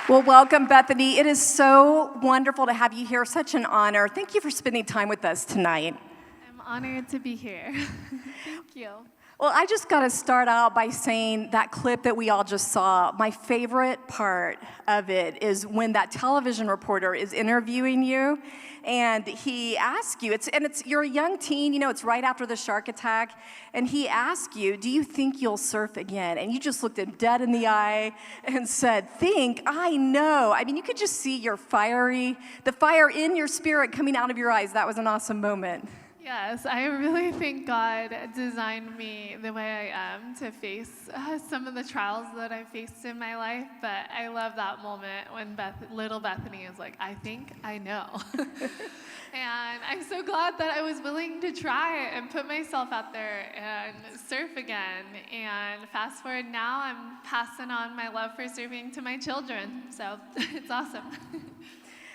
Well, welcome, Bethany. It is so wonderful to have you here. Such an honor. Thank you for spending time with us tonight. I'm honored to be here. Thank you. Well, I just got to start out by saying that clip that we all just saw, my favorite part of it is when that television reporter is interviewing you and he asks you, you're a young teen, it's right after the shark attack, and he asks you, do you think you'll surf again? And you just looked him dead in the eye and said, think, I know. I mean, you could just see the fire in your spirit coming out of your eyes. That was an awesome moment. Yes, I really think God designed me the way I am to face some of the trials that I faced in my life, but I love that moment when little Bethany is like, I think I know. And I'm so glad that I was willing to try and put myself out there and surf again. And fast forward now, I'm passing on my love for surfing to my children, so it's awesome.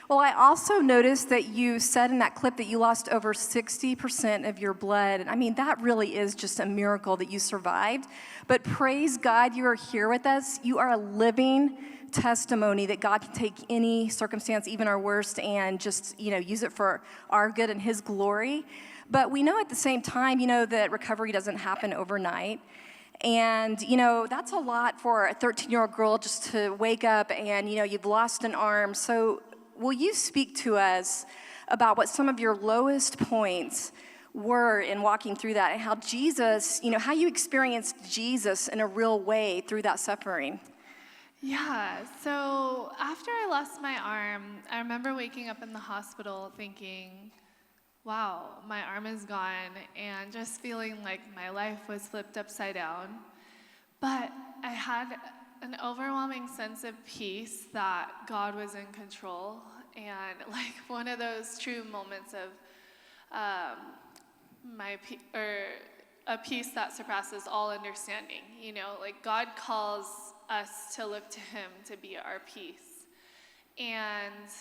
Well, I also noticed that you said in that clip that you lost over 60% of your blood. And I mean, that really is just a miracle that you survived. But praise God, you are here with us. You are a living testimony that God can take any circumstance, even our worst, and just, use it for our good and His glory. But we know at the same time, that recovery doesn't happen overnight. And, that's a lot for a 13-year-old girl just to wake up and, you've lost an arm. So will you speak to us about what some of your lowest points were in walking through that and how Jesus, how you experienced Jesus in a real way through that suffering? Yeah, so after I lost my arm, I remember waking up in the hospital thinking, wow, my arm is gone, and just feeling like my life was flipped upside down. But I had an overwhelming sense of peace that God was in control, and like one of those true moments of a peace that surpasses all understanding. Like God calls us to look to Him to be our peace, and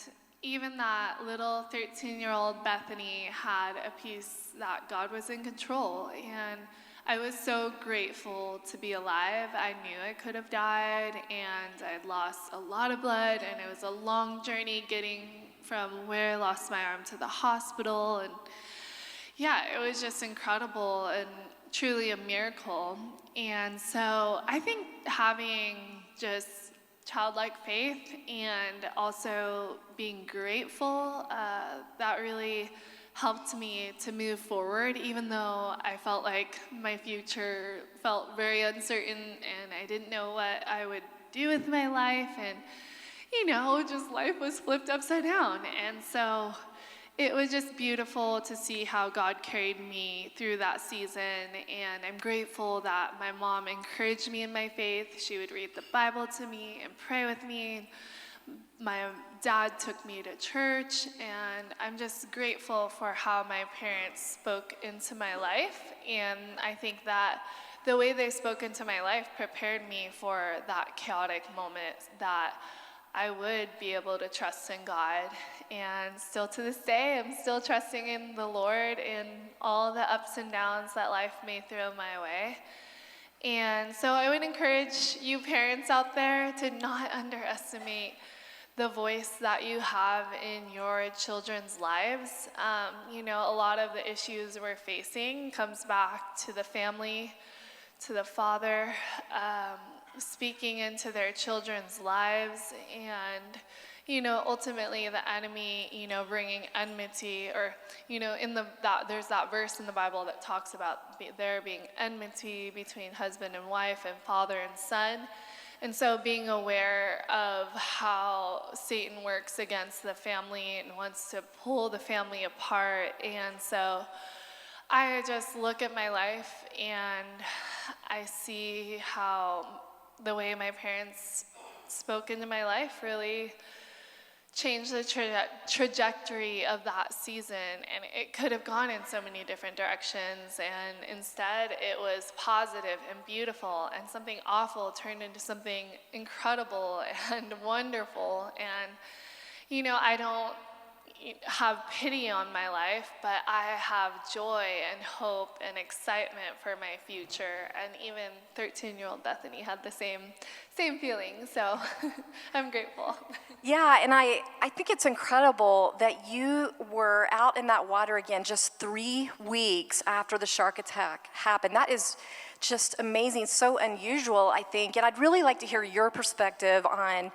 even that little 13-year-old Bethany had a peace that God was in control, and I was so grateful to be alive. I knew I could have died, and I'd lost a lot of blood, and it was a long journey getting from where I lost my arm to the hospital, and yeah, it was just incredible and truly a miracle. And so I think having just childlike faith and also being grateful, that really helped me to move forward, even though I felt like my future felt very uncertain and I didn't know what I would do with my life, and just life was flipped upside down. And so it was just beautiful to see how God carried me through that season, and I'm grateful that my mom encouraged me in my faith. She would read the Bible to me and pray with me. My dad took me to church, and I'm just grateful for how my parents spoke into my life. And I think that the way they spoke into my life prepared me for that chaotic moment, that I would be able to trust in God. And still to this day, I'm still trusting in the Lord in all the ups and downs that life may throw my way. And so I would encourage you parents out there to not underestimate the voice that you have in your children's lives. A lot of the issues we're facing comes back to the family, to the father, speaking into their children's lives, and ultimately the enemy, bringing enmity, or there's that verse in the Bible that talks about there being enmity between husband and wife and father and son. And so being aware of how Satan works against the family and wants to pull the family apart. And so I just look at my life and I see how the way my parents spoke into my life really changed the trajectory of that season, and it could have gone in so many different directions, and instead it was positive and beautiful, and something awful turned into something incredible and wonderful. And I don't have pity on my life, but I have joy and hope and excitement for my future. And even 13-year-old Bethany had the same feeling, so I'm grateful. Yeah, and I think it's incredible that you were out in that water again just 3 weeks after the shark attack happened. That is just amazing, so unusual, I think. And I'd really like to hear your perspective on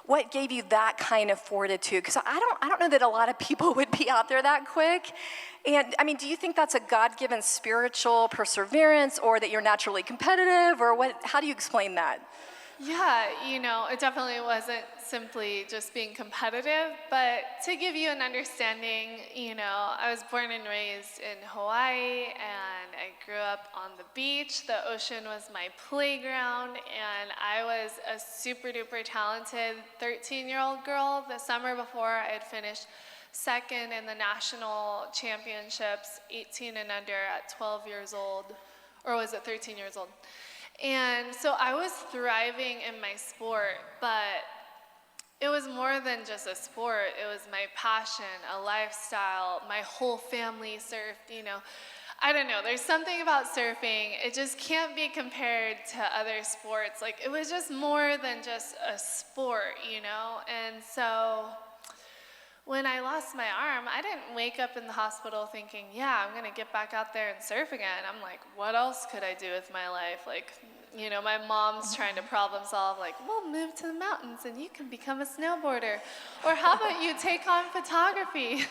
what gave you that kind of fortitude? Because I don't know that a lot of people would be out there that quick. And I mean, do you think that's a God-given spiritual perseverance, or that you're naturally competitive, or what? How do you explain that? Yeah, it definitely wasn't simply just being competitive, but to give you an understanding, I was born and raised in Hawaii, and I grew up on the beach. The ocean was my playground, and I was a super duper talented 13-year-old girl. The summer before, I had finished second in the national championships, 18 and under at 12 years old, or was it 13 years old? And so I was thriving in my sport, but it was more than just a sport. It was my passion, a lifestyle. My whole family surfed, I don't know. There's something about surfing. It just can't be compared to other sports. Like, it was just more than just a sport, And so when I lost my arm, I didn't wake up in the hospital thinking, yeah, I'm going to get back out there and surf again. I'm like, what else could I do with my life? Like, my mom's trying to problem solve, like, we'll move to the mountains and you can become a snowboarder. Or how about you take on photography?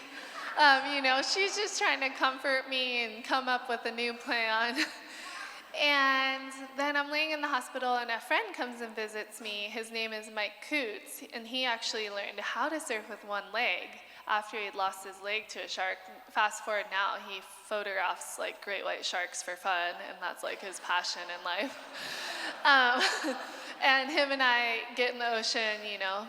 She's just trying to comfort me and come up with a new plan. And then I'm laying in the hospital, and a friend comes and visits me. His name is Mike Coots, and he actually learned how to surf with one leg after he'd lost his leg to a shark. Fast forward now, he photographs like great white sharks for fun, and that's like his passion in life. And him and I get in the ocean,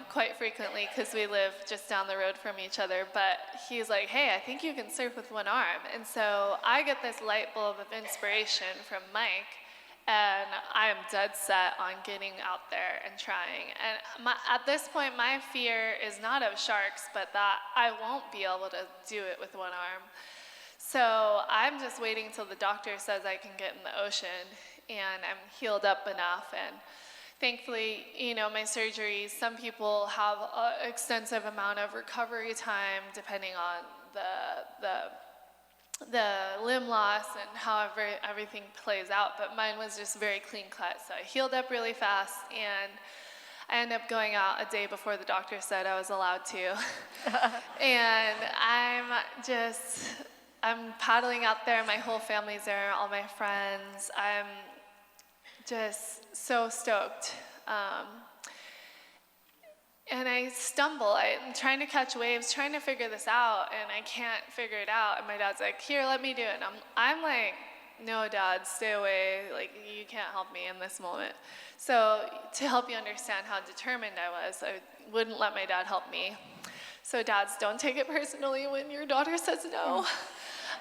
quite frequently because we live just down the road from each other. But he's like, hey, I think you can surf with one arm. And so I get this light bulb of inspiration from Mike, and I am dead set on getting out there and trying. And at this point, my fear is not of sharks, but that I won't be able to do it with one arm. So I'm just waiting until the doctor says I can get in the ocean, and I'm healed up enough. And thankfully, my surgeries, some people have an extensive amount of recovery time depending on the limb loss and however everything plays out, but mine was just very clean cut. So I healed up really fast, and I ended up going out a day before the doctor said I was allowed to. And I'm paddling out there, my whole family's there, all my friends. I'm just so stoked. And I stumble. I'm trying to catch waves, trying to figure this out, and I can't figure it out. And my dad's like, here, let me do it. And I'm like, no, Dad, stay away. Like, you can't help me in this moment. So to help you understand how determined I was, I wouldn't let my dad help me. So dads, don't take it personally when your daughter says no.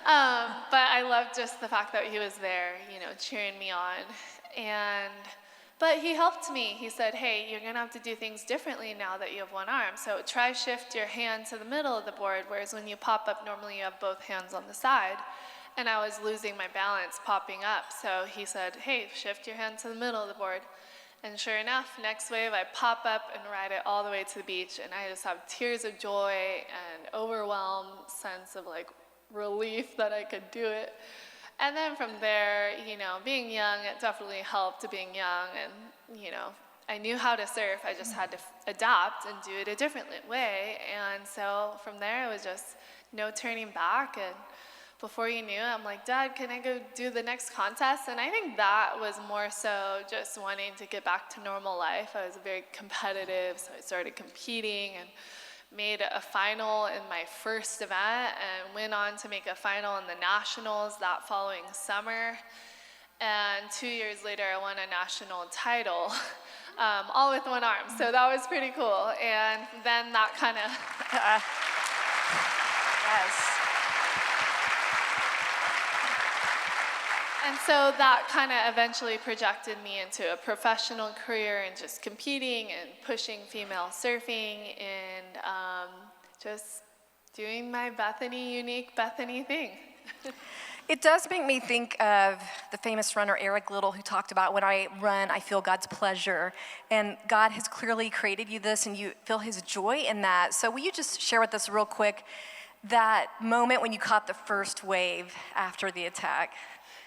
But I love just the fact that he was there, cheering me on. But he helped me. He said, hey, you're going to have to do things differently now that you have one arm. So try shift your hand to the middle of the board, whereas when you pop up, normally you have both hands on the side. And I was losing my balance popping up. So he said, hey, shift your hand to the middle of the board. And sure enough, next wave, I pop up and ride it all the way to the beach. And I just have tears of joy and overwhelmed sense of like relief that I could do it. And then from there, being young, it definitely helped being young. And, I knew how to surf. I just had to adapt and do it a different way. And so from there, it was just no turning back. And before you knew it, I'm like, Dad, can I go do the next contest? And I think that was more so just wanting to get back to normal life. I was very competitive, so I started competing and made a final in my first event and went on to make a final in the nationals that following summer. And 2 years later, I won a national title, all with one arm. So that was pretty cool. And then that kind of... Yes. And so that kind of eventually projected me into a professional career and just competing and pushing female surfing and just doing my Bethany, unique Bethany thing. It does make me think of the famous runner Eric Liddell, who talked about, when I run, I feel God's pleasure. And God has clearly created you this, and you feel his joy in that. So will you just share with us real quick that moment when you caught the first wave after the attack?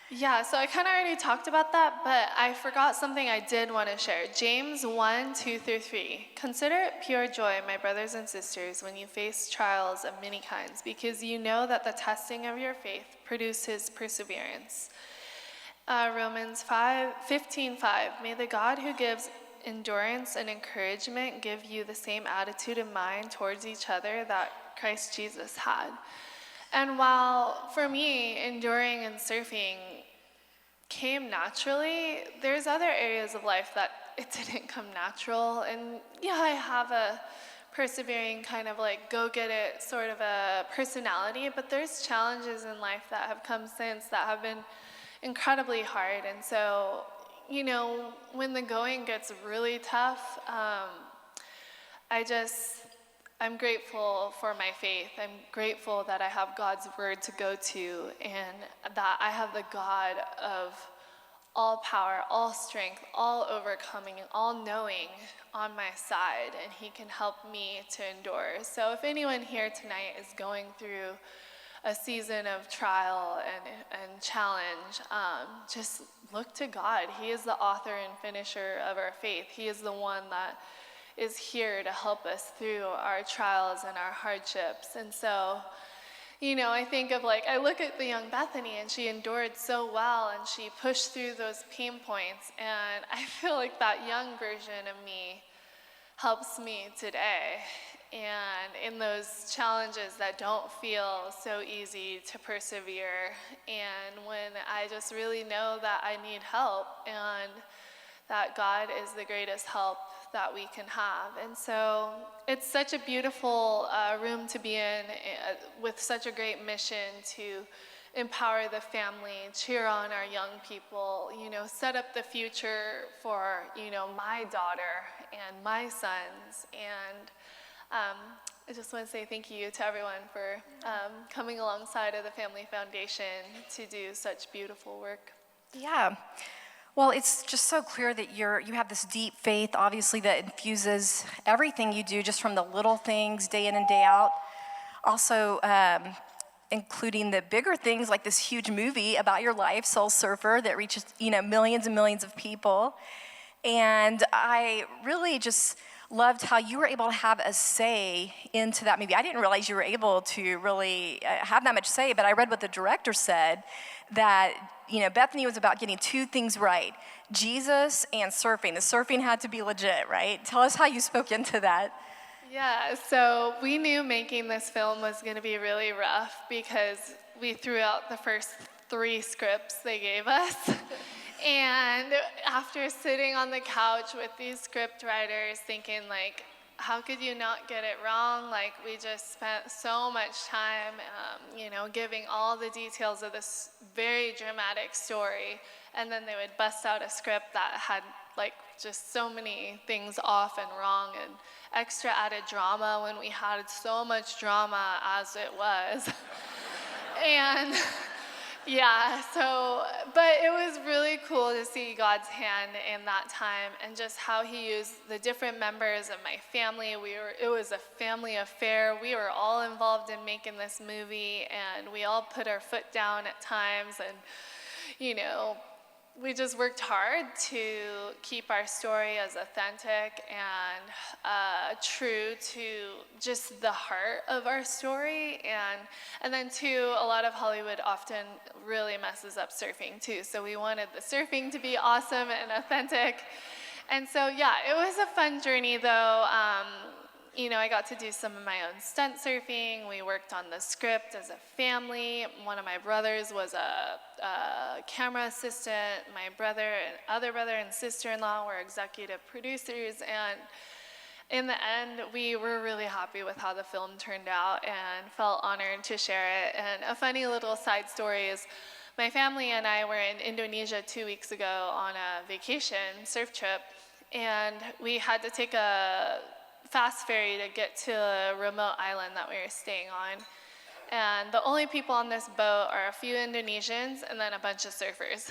Yeah, so I kind of already talked about that, but I forgot something I did want to share. James 1:2-3. Consider it pure joy, my brothers and sisters, when you face trials of many kinds, because you know that the testing of your faith produces perseverance. Romans 15:5. May the God who gives endurance and encouragement give you the same attitude of mind towards each other that Christ Jesus had. And while for me, enduring and surfing came naturally, there's other areas of life that it didn't come natural. And yeah, I have a persevering kind of like go get it sort of a personality, but there's challenges in life that have come since that have been incredibly hard. And so, when the going gets really tough, I'm grateful for my faith. I'm grateful that I have God's word to go to, and that I have the God of all power, all strength, all overcoming, and all knowing on my side, and he can help me to endure. So if anyone here tonight is going through a season of trial and challenge, just look to God. He is the author and finisher of our faith. He is the one that is here to help us through our trials and our hardships. And so, I think of I look at the young Bethany, and she endured so well, and she pushed through those pain points, and I feel like that young version of me helps me today. And in those challenges that don't feel so easy to persevere, and when I just really know that I need help, and that God is the greatest help that we can have. And so it's such a beautiful room to be in, with such a great mission to empower the family, cheer on our young people, set up the future for, my daughter and my sons. And I just want to say thank you to everyone for coming alongside of the Family Foundation to do such beautiful work. Yeah. Well, it's just so clear that you have this deep faith, obviously, that infuses everything you do, just from the little things day in and day out. Also, including the bigger things, like this huge movie about your life, Soul Surfer, that reaches millions and millions of people. And I really just loved how you were able to have a say into that movie. I didn't realize you were able to really have that much say, but I read what the director said, that Bethany was about getting two things right: Jesus and surfing. The surfing had to be legit, right? Tell us how you spoke into that. Yeah, so we knew making this film was going to be really rough, because we threw out the first 3 scripts they gave us. And after sitting on the couch with these script writers thinking, how could you not get it wrong? We just spent so much time, giving all the details of this very dramatic story, and then they would bust out a script that had just so many things off and wrong, and extra added drama when we had so much drama as it was. And yeah, but it was really cool to see God's hand in that time, and just how he used the different members of my family. It was a family affair. We were all involved in making this movie, and we all put our foot down at times, and we just worked hard to keep our story as authentic and true to just the heart of our story. And then too, a lot of Hollywood often really messes up surfing too. So we wanted the surfing to be awesome and authentic. And so yeah, it was a fun journey though. I got to do some of my own stunt surfing. We worked on the script as a family. One of my brothers was a camera assistant. My other brother and sister-in-law were executive producers. And in the end, we were really happy with how the film turned out and felt honored to share it. And a funny little side story is my family and I were in Indonesia 2 weeks ago on a vacation surf trip. And we had to take a fast ferry to get to a remote island that we were staying on. And the only people on this boat are a few Indonesians and then a bunch of surfers.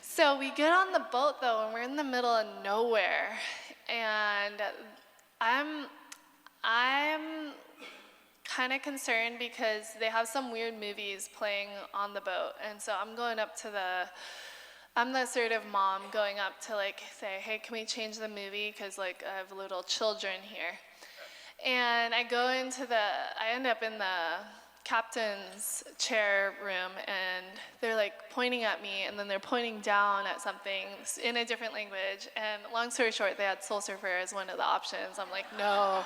So we get on the boat though, and we're in the middle of nowhere. And I'm kind of concerned because they have some weird movies playing on the boat. And so I'm going up to I'm the assertive mom going up to like say, hey, can we change the movie? Because like I have little children here. And I end up in the captain's chair room, and they're like pointing at me, and then they're pointing down at something in a different language. And long story short, they had Soul Surfer as one of the options. I'm like, no,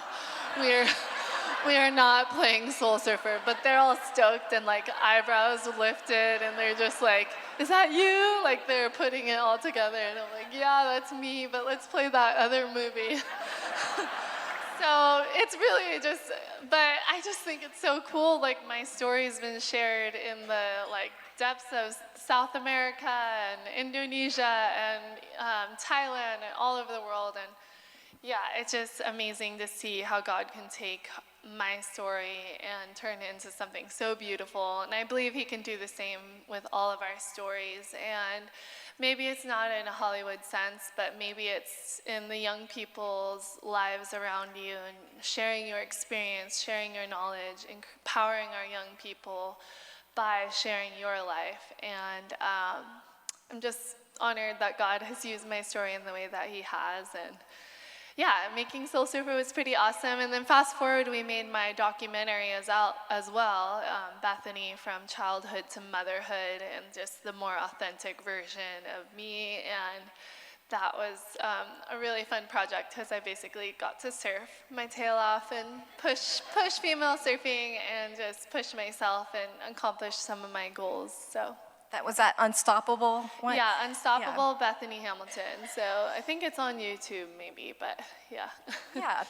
we are not playing Soul Surfer. But they're all stoked and like eyebrows lifted, and they're just like, is that you? Like they're putting it all together, and I'm like, yeah, that's me, but let's play that other movie. So it's really but I just think it's so cool. Like my story's been shared in the like depths of South America and Indonesia and Thailand and all over the world. And yeah, it's just amazing to see how God can take my story and turn it into something so beautiful. And I believe he can do the same with all of our stories. And maybe it's not in a Hollywood sense, but maybe it's in the young people's lives around you and sharing your experience, sharing your knowledge, empowering our young people by sharing your life. And I'm just honored that God has used my story in the way that he has. And yeah, making Soul Surfer was pretty awesome. And then fast forward, we made my documentary as well, Bethany, from childhood to motherhood, and just the more authentic version of me. And that was a really fun project because I basically got to surf my tail off and push female surfing and just push myself and accomplish some of my goals. So. That was that Unstoppable one? Yeah, Unstoppable Bethany Hamilton. So I think it's on YouTube maybe, but yeah. Yeah.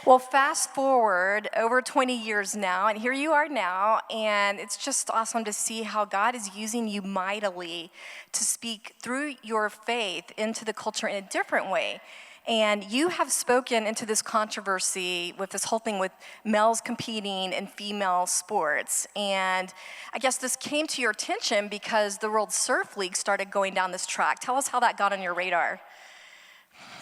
Well, fast forward over 20 years now, and here you are now, and it's just awesome to see how God is using you mightily to speak through your faith into the culture in a different way. And you have spoken into this controversy with this whole thing with males competing in female sports. And I guess this came to your attention because the World Surf League started going down this track. Tell us how that got on your radar.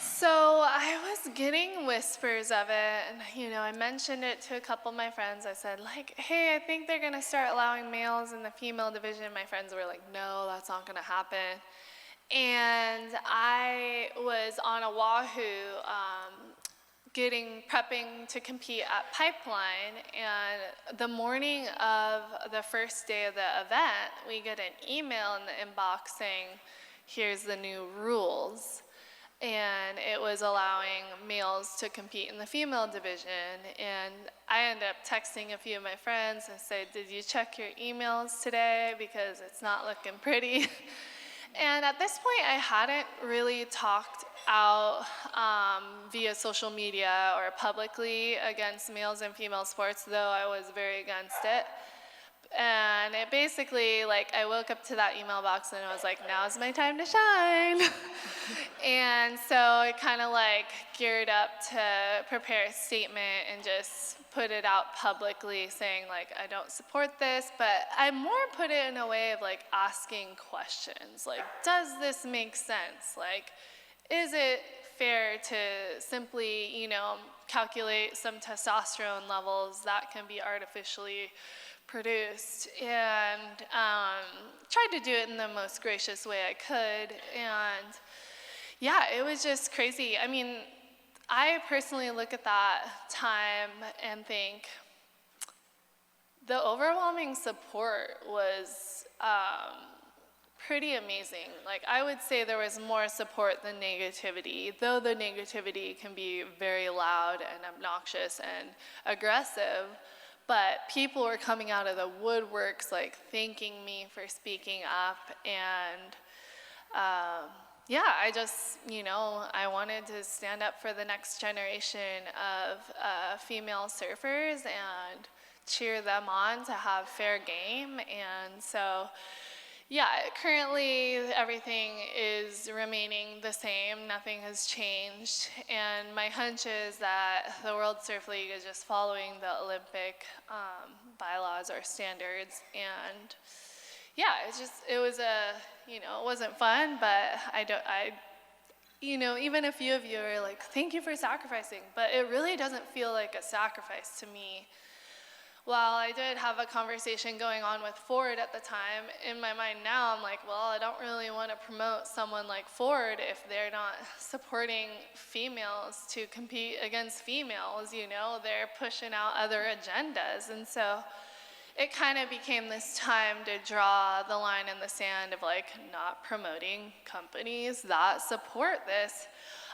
So I was getting whispers of it, and I mentioned it to a couple of my friends. I said, like, hey, I think they're gonna start allowing males in the female division. My friends were like, no, that's not gonna happen. And I was on Oahu prepping to compete at Pipeline, and the morning of the first day of the event, we get an email in the inbox saying, here's the new rules. And it was allowing males to compete in the female division. And I ended up texting a few of my friends and said, did you check your emails today? Because it's not looking pretty. And at this point, I hadn't really talked out via social media or publicly against males and female sports, though I was very against it. And it basically, like, I woke up to that email box and I was like, now's my time to shine. And so I kind of like geared up to prepare a statement and just put it out publicly saying like, I don't support this, but I more put it in a way of like asking questions. Like, does this make sense? Like, is it fair to simply, calculate some testosterone levels that can be artificially produced, and tried to do it in the most gracious way I could. And yeah, it was just crazy. I mean, I personally look at that time and think the overwhelming support was pretty amazing. Like, I would say there was more support than negativity, though the negativity can be very loud and obnoxious and aggressive. But people were coming out of the woodworks, like, thanking me for speaking up. And yeah, I just, I wanted to stand up for the next generation of female surfers and cheer them on to have fair game. And so, Yeah, currently everything is remaining the same. Nothing has changed. And my hunch is that the World Surf League is just following the Olympic bylaws or standards. And yeah, it was it wasn't fun, but even a few of you are like, thank you for sacrificing. But it really doesn't feel like a sacrifice to me. While I did have a conversation going on with Ford at the time, in my mind now, I'm like, well, I don't really want to promote someone like Ford if they're not supporting females to compete against females, they're pushing out other agendas. And so it kind of became this time to draw the line in the sand of like not promoting companies that support this.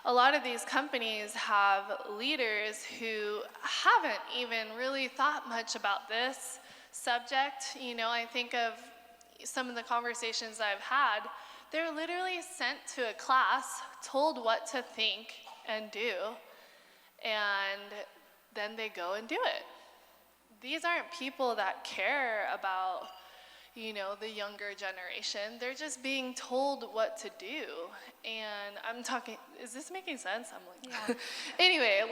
A lot of these companies have leaders who haven't even really thought much about this subject. I think of some of the conversations I've had. They're literally sent to a class, told what to think and do, and then they go and do it. These aren't people that care about the younger generation. They're just being told what to do. And I'm talking, is this making sense? I'm like, yeah. Anyway,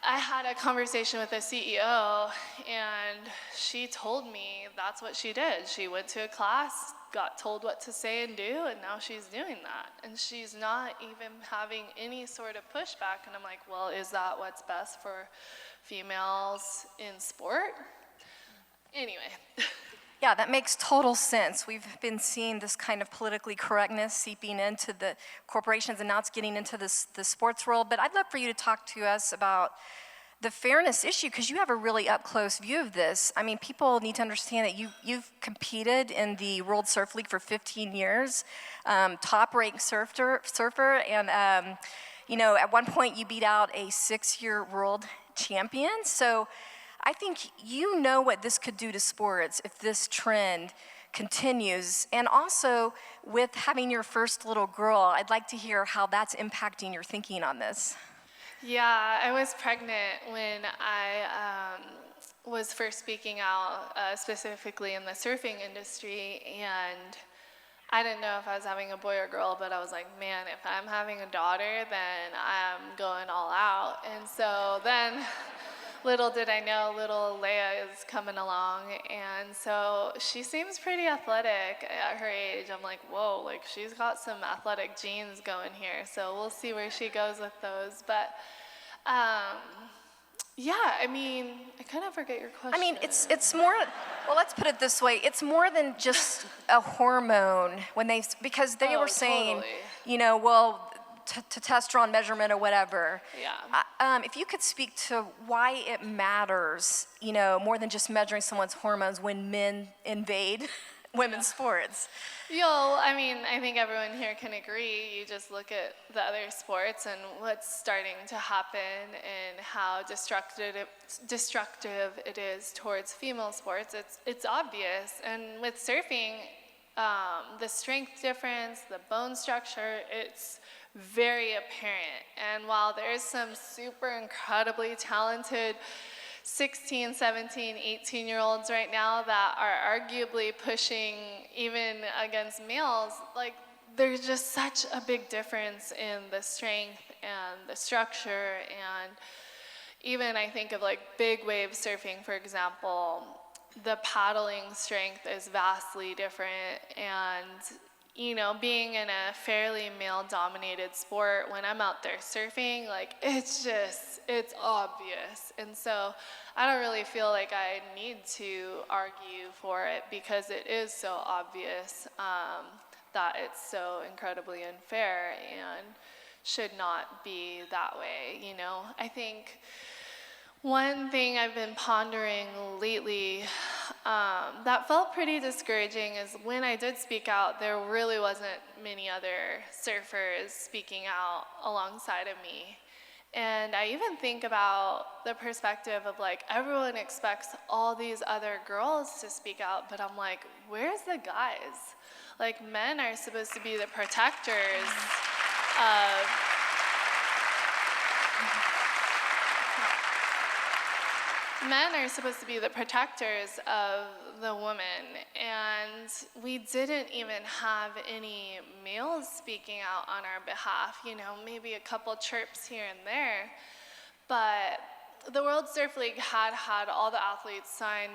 I had a conversation with a CEO, and she told me that's what she did. She went to a class, got told what to say and do, and now she's doing that. And she's not even having any sort of pushback. And I'm like, well, is that what's best for females in sport? Anyway. Yeah, that makes total sense. We've been seeing this kind of politically correctness seeping into the corporations, and now it's getting into the sports world. But I'd love for you to talk to us about the fairness issue, because you have a really up-close view of this. I mean, people need to understand that you've competed in the World Surf League for 15 years, top-ranked surfer, and at one point you beat out a 6-year world champion. So I think you know what this could do to sports if this trend continues. And also, with having your first little girl, I'd like to hear how that's impacting your thinking on this. Yeah, I was pregnant when I was first speaking out, specifically in the surfing industry, and I didn't know if I was having a boy or girl, but I was like, man, if I'm having a daughter, then I'm going all out. And so then, little did I know, little Leia is coming along, and so she seems pretty athletic at her age. I'm like, whoa, she's got some athletic genes going here, so we'll see where she goes with those. But yeah, I mean, I kind of forget your question. I mean, it's more, well, let's put it this way. It's more than just a hormone because they were saying, totally. Testosterone measurement or whatever. Yeah. If you could speak to why it matters, more than just measuring someone's hormones when men invade women's sports. I think everyone here can agree. You just look at the other sports and what's starting to happen and how destructive it is towards female sports. It's obvious. And with surfing, the strength difference, the bone structure, it's very apparent. And while there's some super incredibly talented 16, 17, 18-year-olds right now that are arguably pushing even against males, there's just such a big difference in the strength and the structure. And even I think of big wave surfing, for example, the paddling strength is vastly different. And being in a fairly male-dominated sport, when I'm out there surfing, it's obvious. And so I don't really feel like I need to argue for it because it is so obvious that it's so incredibly unfair and should not be that way, I think one thing I've been pondering lately that felt pretty discouraging is when I did speak out, there really wasn't many other surfers speaking out alongside of me. And I even think about the perspective of everyone expects all these other girls to speak out, but I'm like, where's the guys? Men are supposed to be the protectors of men are supposed to be the protectors of the woman, and we didn't even have any males speaking out on our behalf, maybe a couple chirps here and there, but the World Surf League had all the athletes sign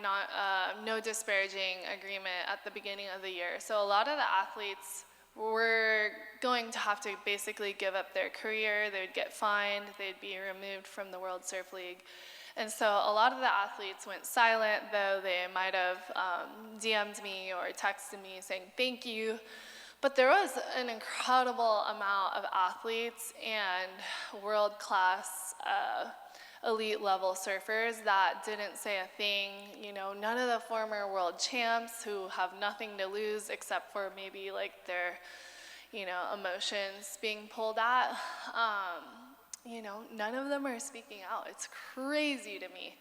no disparaging agreement at the beginning of the year. So a lot of the athletes were going to have to basically give up their career. They would get fined. They'd be removed from the World Surf League. And so a lot of the athletes went silent, though they might have DM'd me or texted me saying thank you. But there was an incredible amount of athletes and world-class elite level surfers that didn't say a thing. None of the former world champs who have nothing to lose except for maybe like their, emotions being pulled at. None of them are speaking out. It's crazy to me.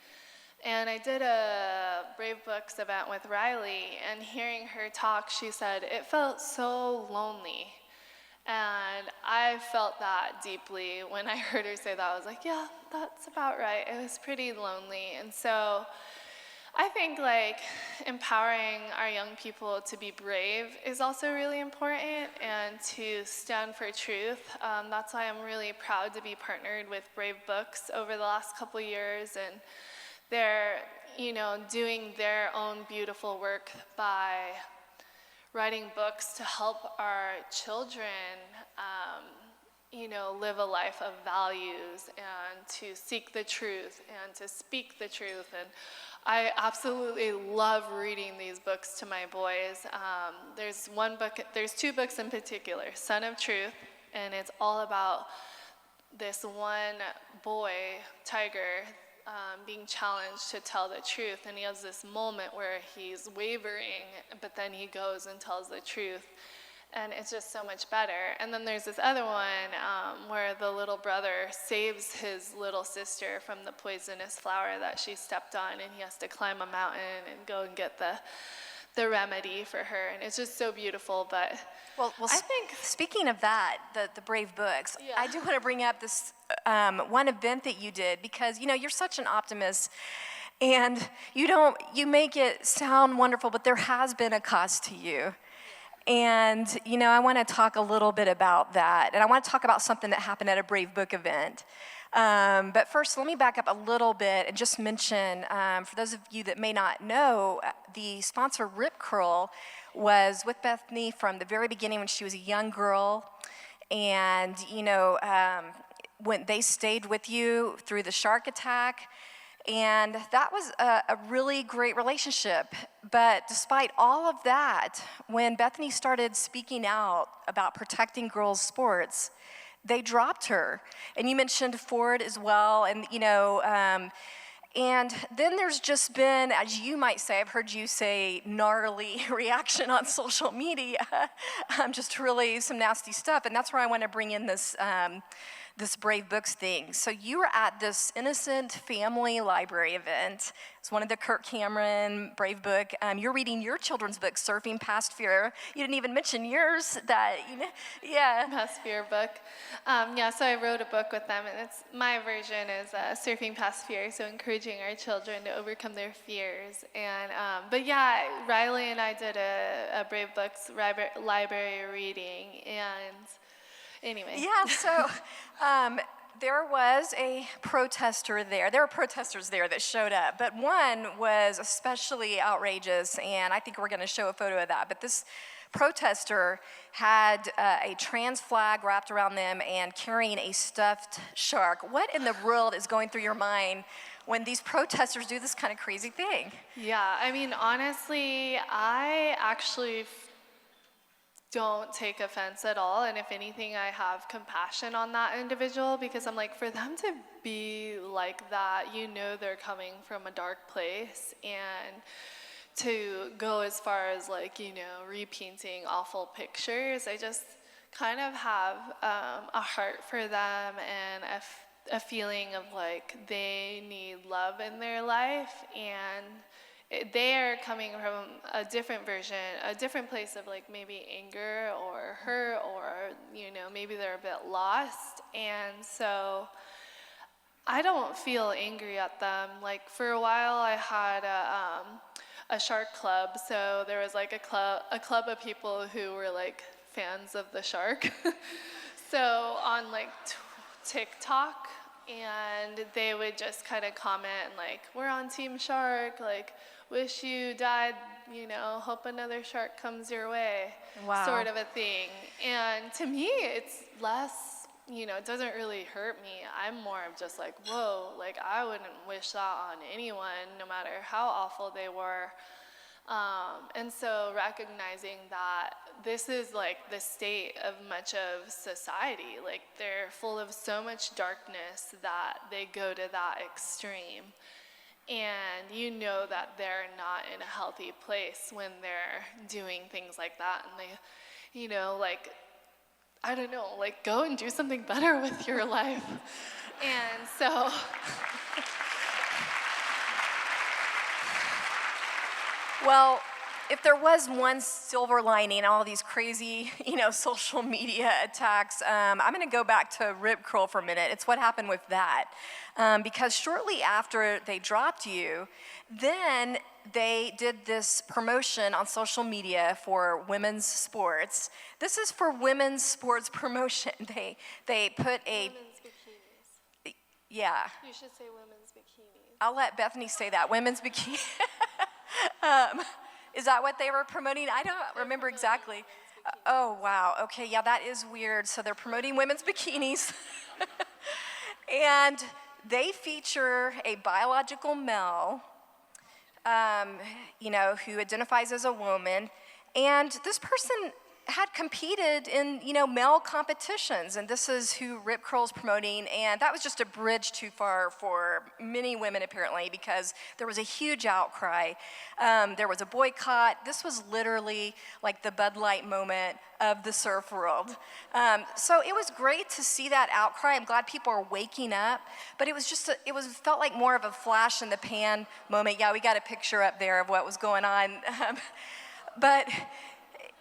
And I did a Brave Books event with Riley, and hearing her talk, she said, it felt so lonely. And I felt that deeply when I heard her say that. I was like, yeah, that's about right. It was pretty lonely. And so I think empowering our young people to be brave is also really important, and to stand for truth. That's why I'm really proud to be partnered with Brave Books over the last couple years, and they're, doing their own beautiful work by writing books to help our children, live a life of values and to seek the truth and to speak the truth. And I absolutely love reading these books to my boys. There's two books in particular, Son of Truth, and it's all about this one boy, Tiger, being challenged to tell the truth, and he has this moment where he's wavering, but then he goes and tells the truth, and it's just so much better. And then there's this other one where the little brother saves his little sister from the poisonous flower that she stepped on, and he has to climb a mountain and go and get the remedy for her, and it's just so beautiful. But well, I think, speaking of that, the Brave Books, yeah. I do want to bring up this one event that you did, because you're such an optimist, and you make it sound wonderful, but there has been a cost to you. And I want to talk a little bit about that, and I want to talk about something that happened at a Brave Book event. But first, let me back up a little bit and just mention, for those of you that may not know, the sponsor Rip Curl was with Bethany from the very beginning when she was a young girl. And, when they stayed with you through the shark attack, and that was a really great relationship. But despite all of that, when Bethany started speaking out about protecting girls' sports, they dropped her. And you mentioned Ford as well, and and then there's just been, as you might say, I've heard you say, gnarly reaction on social media, just really some nasty stuff, and that's where I want to bring in this Brave Books thing. So you were at this Innocent Family Library event. It's one of the Kirk Cameron Brave Book. You're reading your children's book, Surfing Past Fear. You didn't even mention yours. Yeah. Past Fear book. So I wrote a book with them, and my version is Surfing Past Fear, so encouraging our children to overcome their fears. And but yeah, Riley and I did a Brave Books library reading, and anyway. Yeah, so there was a protester there. There were protesters there that showed up, but one was especially outrageous, and I think we're going to show a photo of that. But this protester had a trans flag wrapped around them and carrying a stuffed shark. What in the world is going through your mind when these protesters do this kind of crazy thing? Yeah, I mean, honestly, I actually don't take offense at all, and if anything, I have compassion on that individual, because I'm like, for them to be like that, they're coming from a dark place, and to go as far as repainting awful pictures, I just kind of have a heart for them and a feeling of they need love in their life, and they are coming from a different version, a different place of maybe anger or hurt, or maybe they're a bit lost. And so I don't feel angry at them. Like for a while I had a shark club, so there was like a club of people who were like fans of the shark. So on like TikTok, and they would just kind of comment like, we're on Team Shark, like, wish you died, you know, hope another shark comes your way, Wow. sort of a thing. And to me, it's less, you know, it doesn't really hurt me. I'm more of just like, whoa, like I wouldn't wish that on anyone, no matter how awful they were. And so recognizing that this is like the state of much of society, like they're full of so much darkness that they go to that extreme. And you know that they're not in a healthy place when they're doing things like that. And they, you know, like, I don't know, like go and do something better with your life. And so... Well, if there was one silver lining in all these crazy, social media attacks, I'm going to go back to Rip Curl for a minute. It's what happened with that. Because shortly after they dropped you, then they did this promotion on social media for women's sports. This is for women's sports promotion. They put a... Women's bikinis. Yeah. You should say women's bikinis. I'll let Bethany say that, women's bikini. Is that what they were promoting? I don't remember exactly. Oh, wow. Okay, yeah, that is weird. So they're promoting women's bikinis. And they feature a biological male, who identifies as a woman. And this person had competed in, male competitions, and this is who Rip Curl's promoting, and that was just a bridge too far for many women, apparently, because there was a huge outcry. There was a boycott. This was literally like the Bud Light moment of the surf world. So it was great to see that outcry. I'm glad people are waking up, but it was just, felt like more of a flash in the pan moment. Yeah, we got a picture up there of what was going on. But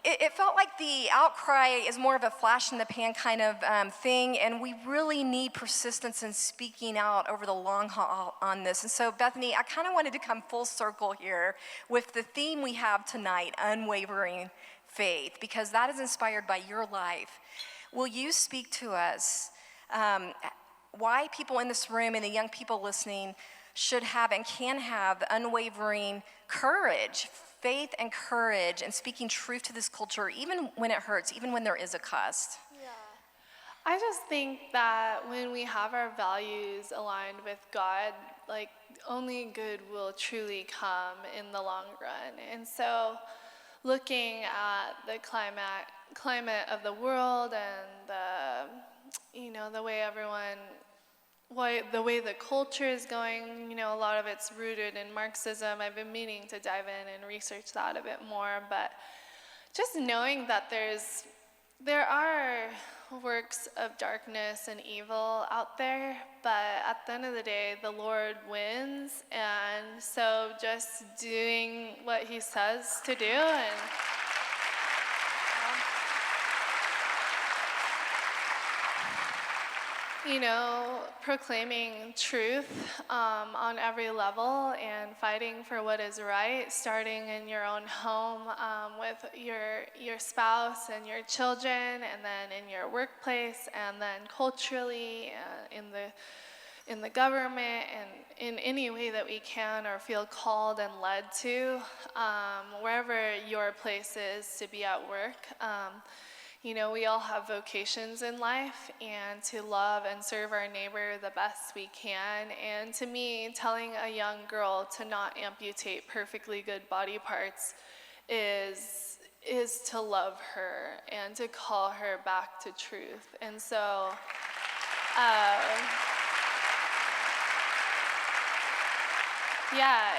it felt like the outcry is more of a flash in the pan kind of thing, and we really need persistence in speaking out over the long haul on this. And so, Bethany, I kind of wanted to come full circle here with the theme we have tonight, unwavering faith, because that is inspired by your life. Will you speak to us why people in this room and the young people listening should have and can have unwavering courage, faith and courage, and speaking truth to this culture, even when it hurts, even when there is a cost? Yeah. I just think that when we have our values aligned with God, like only good will truly come in the long run. And so looking at the climate of the world and the way the way the culture is going, a lot of it's rooted in Marxism. I've been meaning to dive in and research that a bit more, but just knowing that there are works of darkness and evil out there, but at the end of the day, the Lord wins, and so just doing what He says to do and proclaiming truth on every level and fighting for what is right, starting in your own home with your spouse and your children, and then in your workplace, and then culturally in the government, and in any way that we can or feel called and led to, wherever your place is to be at work. We all have vocations in life, and to love and serve our neighbor the best we can. And to me, telling a young girl to not amputate perfectly good body parts is to love her and to call her back to truth. And so,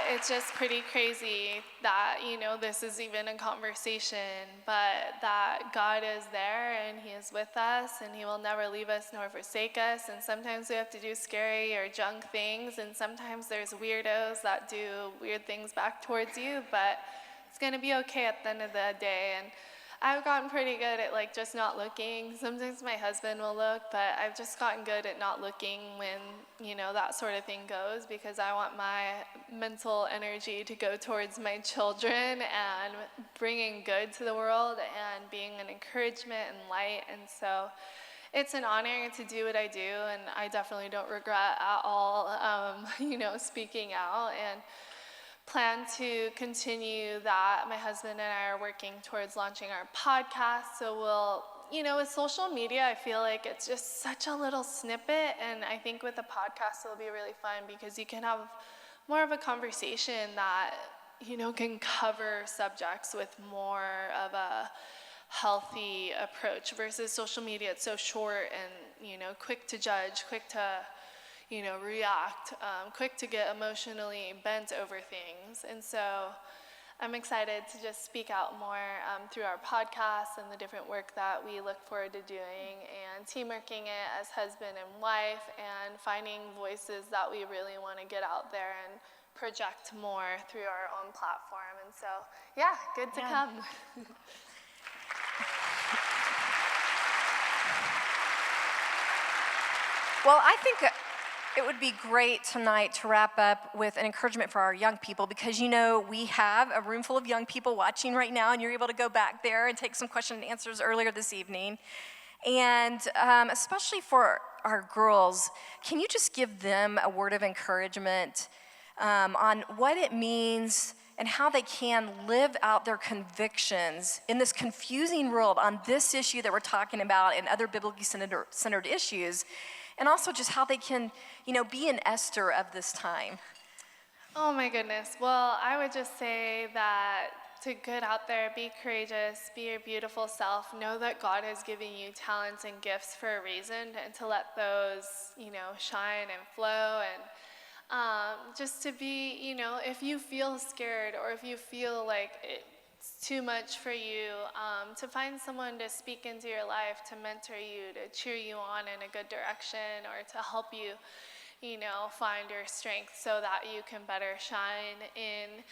it's just pretty crazy that, this is even a conversation, but that God is there and He is with us and He will never leave us nor forsake us. And sometimes we have to do scary or junk things, and sometimes there's weirdos that do weird things back towards you, but it's going to be okay at the end of the day. And I've gotten pretty good at like just not looking. Sometimes my husband will look, but I've just gotten good at not looking when, that sort of thing goes, because I want my mental energy to go towards my children and bringing good to the world and being an encouragement and light. And so it's an honor to do what I do, and I definitely don't regret at all, speaking out, and plan to continue that. My husband and I are working towards launching our podcast, so with social media, I feel like it's just such a little snippet, and I think with the podcast it'll be really fun because you can have more of a conversation that, can cover subjects with more of a healthy approach versus social media. It's so short and, quick to judge, quick to react, quick to get emotionally bent over things. And so I'm excited to just speak out more through our podcast and the different work that we look forward to doing, and teamworking it as husband and wife, and finding voices that we really want to get out there and project more through our own platform. And so, good to come. Well, I think it would be great tonight to wrap up with an encouragement for our young people, because we have a room full of young people watching right now, and you're able to go back there and take some question and answers earlier this evening. And especially for our girls, can you just give them a word of encouragement on what it means and how they can live out their convictions in this confusing world on this issue that we're talking about and other biblically centered issues? And also just how they can, be an Esther of this time. Oh my goodness. Well, I would just say that to get out there, be courageous, be your beautiful self, know that God has given you talents and gifts for a reason, and to let those, shine and flow. And just to be, if you feel scared or if you feel like it's too much for you, to find someone to speak into your life, to mentor you, to cheer you on in a good direction, or to help you, find your strength so that you can better shine in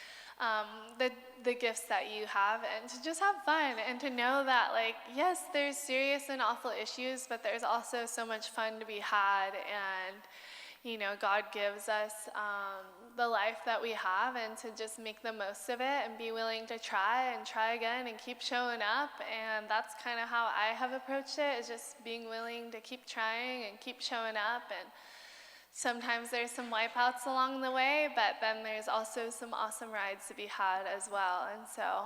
the gifts that you have, and to just have fun, and to know that, yes, there's serious and awful issues, but there's also so much fun to be had. And God gives us the life that we have, and to just make the most of it and be willing to try and try again and keep showing up. And that's kind of how I have approached it, is just being willing to keep trying and keep showing up. And sometimes there's some wipeouts along the way, but then there's also some awesome rides to be had as well. And so,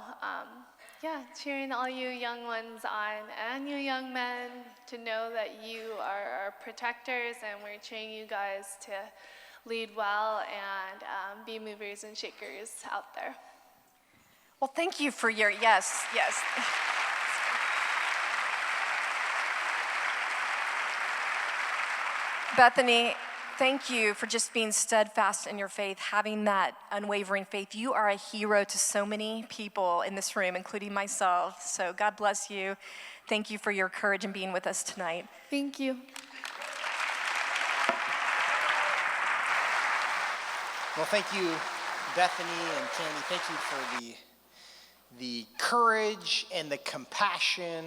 cheering all you young ones on, and you young men, to know that you are our protectors, and we're cheering you guys to lead well and be movers and shakers out there. Well, thank you for your yes. Bethany, thank you for just being steadfast in your faith, having that unwavering faith. You are a hero to so many people in this room, including myself. So God bless you. Thank you for your courage and being with us tonight. Thank you. Well, thank you, Bethany and Candy. Thank you for the courage and the compassion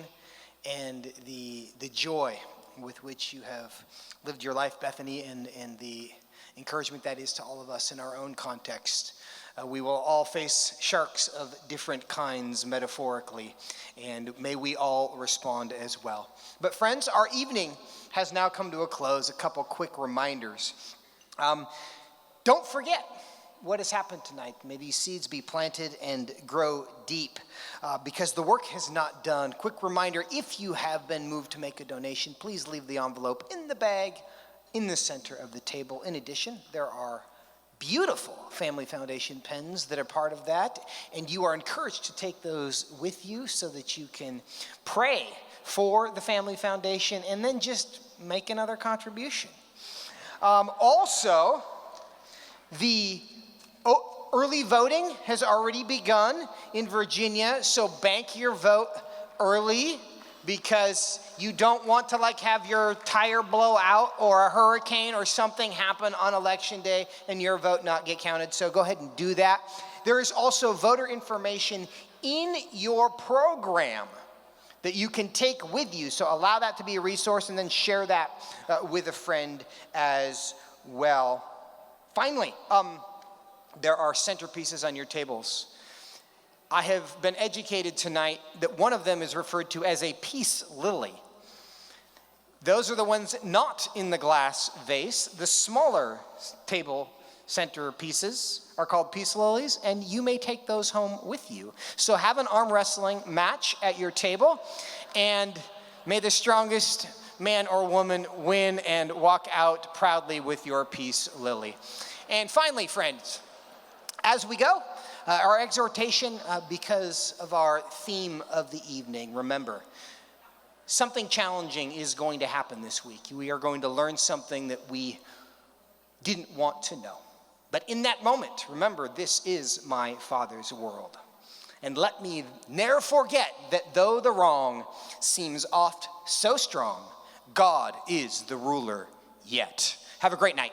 and the joy with which you have lived your life, Bethany, and the encouragement that is to all of us in our own context. We will all face sharks of different kinds, metaphorically, and may we all respond as well. But friends, our evening has now come to a close. A couple quick reminders. Don't forget what has happened tonight. May these seeds be planted and grow deep, because the work has not done. Quick reminder, if you have been moved to make a donation, please leave the envelope in the bag in the center of the table. In addition, there are beautiful Family Foundation pens that are part of that, and you are encouraged to take those with you so that you can pray for the Family Foundation and then just make another contribution. Also, the early voting has already begun in Virginia, so bank your vote early, because you don't want to have your tire blow out or a hurricane or something happen on election day and your vote not get counted. So go ahead and do that. There is also voter information in your program that you can take with you. So allow that to be a resource, and then share that with a friend as well. Finally, there are centerpieces on your tables. I have been educated tonight that one of them is referred to as a peace lily. Those are the ones not in the glass vase. The smaller table centerpieces are called peace lilies, and you may take those home with you. So have an arm wrestling match at your table, and may the strongest man or woman win and walk out proudly with your peace lily. And finally, friends, as we go, our exhortation, because of our theme of the evening, remember, something challenging is going to happen this week. We are going to learn something that we didn't want to know. But in that moment, remember, this is my Father's world. And let me ne'er forget that though the wrong seems oft so strong, God is the ruler yet. Have a great night.